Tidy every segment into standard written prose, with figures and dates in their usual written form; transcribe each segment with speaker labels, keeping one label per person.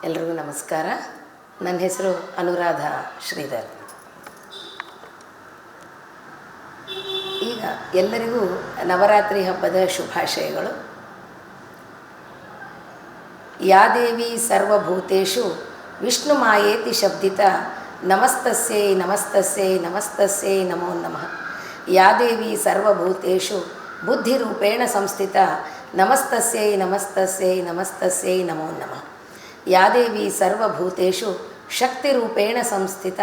Speaker 1: ಎಲ್ರಿಗೂ ನಮಸ್ಕಾರ. ನನ್ನ ಹೆಸರು ಅನುರಾಧ ಶ್ರೀಧರ್. ಈಗ ಎಲ್ಲರಿಗೂ ನವರಾತ್ರಿ ಹಬ್ಬದ ಶುಭಾಶಯಗಳು. ಯಾ ದೇವಿ ಸರ್ವಭೂತೇಷು ವಿಷ್ಣು ಮಾಯೇತಿ ಶಬ್ದಿತ ನಮಸ್ತಸ್ಯೈ ನಮಸ್ತಸ್ಯೈ ನಮಸ್ತಸ್ಯೈ ನಮೋ ನಮಃ. ಯಾ ದೇವಿ ಸರ್ವಭೂತೇಷು ಬುದ್ಧಿರೂಪೇಣ ಸಂಸ್ಥಿತ ನಮಸ್ತಸ್ಯೈ ನಮಸ್ತಸ್ಯೈ ನಮಸ್ತಸ್ಯೈ ನಮೋ ನಮಃ. ಯಾ ದೇವಿ ಸರ್ವಭೂತೇಷು ಶಕ್ತಿರೂಪೇಣ ಸಂಸ್ಥಿತ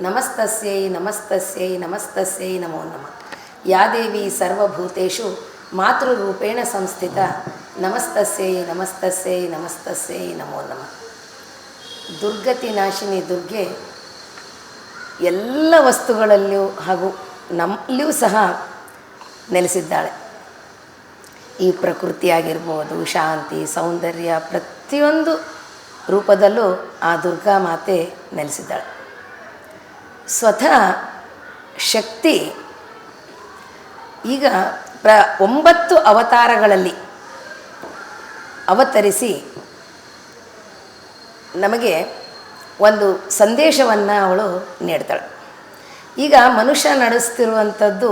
Speaker 1: ನಮಸ್ತಸ್ಯೈ ನಮಸ್ತಸ್ಯೈ ನಮಸ್ತಸ್ಯೈ ನಮೋ ನಮಃ. ಯಾ ದೇವಿ ಸರ್ವಭೂತೇಷು ಮಾತೃರೂಪೇಣ ಸಂಸ್ಥಿತ ನಮಸ್ತಸ್ಯೈ ನಮಸ್ತಸ್ಯೈ ನಮಸ್ತಸ್ಯೈ ನಮೋ ನಮಃ. ದುರ್ಗತಿ ನಾಶಿನಿ ದುರ್ಗೆ ಎಲ್ಲ ವಸ್ತುಗಳಲ್ಲಿಯೂ ಹಾಗೂ ನಮ್ಮಲ್ಲಿಯೂ ಸಹ ನೆಲೆಸಿದ್ದಾಳೆ. ಈ ಪ್ರಕೃತಿಯಾಗಿರ್ಬೋದು, ಶಾಂತಿ, ಸೌಂದರ್ಯ, ಪ್ರತಿಯೊಂದು ರೂಪದಲ್ಲೂ ಆ ದುರ್ಗಾ ಮಾತೆ ನೆಲೆಸಿದ್ದಾಳೆ. ಸ್ವತಃ ಶಕ್ತಿ ಈಗ 9 ಅವತಾರಗಳಲ್ಲಿ ಅವತರಿಸಿ ನಮಗೆ ಒಂದು ಸಂದೇಶವನ್ನು ಅವಳು ನೀಡ್ತಾಳೆ. ಈಗ ಮನುಷ್ಯ ನಡೆಸ್ತಿರುವಂಥದ್ದು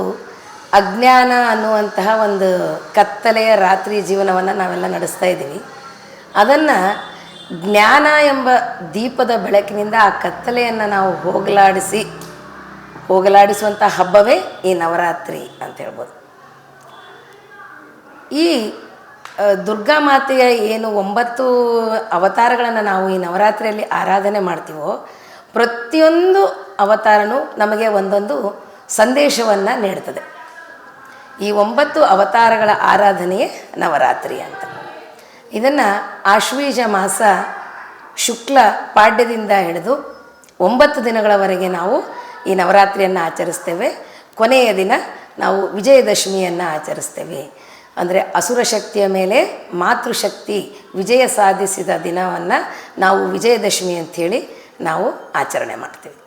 Speaker 1: ಅಜ್ಞಾನ ಅನ್ನುವಂತಹ ಒಂದು ಕತ್ತಲೆಯ ರಾತ್ರಿ ಜೀವನವನ್ನು ನಾವೆಲ್ಲ ನಡೆಸ್ತಾ ಇದ್ದೀವಿ. ಅದನ್ನು ಜ್ಞಾನ ಎಂಬ ದೀಪದ ಬೆಳಕಿನಿಂದ ಆ ಕತ್ತಲೆಯನ್ನು ನಾವು ಹೋಗಲಾಡಿಸುವಂಥ ಹಬ್ಬವೇ ಈ ನವರಾತ್ರಿ ಅಂತ ಹೇಳ್ಬೋದು. ಈ ದುರ್ಗಾ ಮಾತೆಯ ಏನು 9 ಅವತಾರಗಳನ್ನು ನಾವು ಈ ನವರಾತ್ರಿಯಲ್ಲಿ ಆರಾಧನೆ ಮಾಡ್ತೀವೋ, ಪ್ರತಿಯೊಂದು ಅವತಾರನೂ ನಮಗೆ ಒಂದೊಂದು ಸಂದೇಶವನ್ನು ನೀಡ್ತದೆ. ಈ 9 ಅವತಾರಗಳ ಆರಾಧನೆಯೇ ನವರಾತ್ರಿ ಅಂತ. ಇದನ್ನು ಆಶ್ವೀಜ ಮಾಸ ಶುಕ್ಲ ಪಾಡ್ಯದಿಂದ ಹಿಡಿದು 9 ದಿನಗಳವರೆಗೆ ನಾವು ಈ ನವರಾತ್ರಿಯನ್ನು ಆಚರಿಸ್ತೇವೆ. ಕೊನೆಯ ದಿನ ನಾವು ವಿಜಯದಶಮಿಯನ್ನು ಆಚರಿಸ್ತೇವೆ. ಅಂದರೆ ಅಸುರ ಶಕ್ತಿಯ ಮೇಲೆ ಮಾತೃಶಕ್ತಿ ವಿಜಯ ಸಾಧಿಸಿದ ದಿನವನ್ನು ನಾವು ವಿಜಯದಶಮಿ ಅಂಥೇಳಿ ನಾವು ಆಚರಣೆ ಮಾಡ್ತೀವಿ.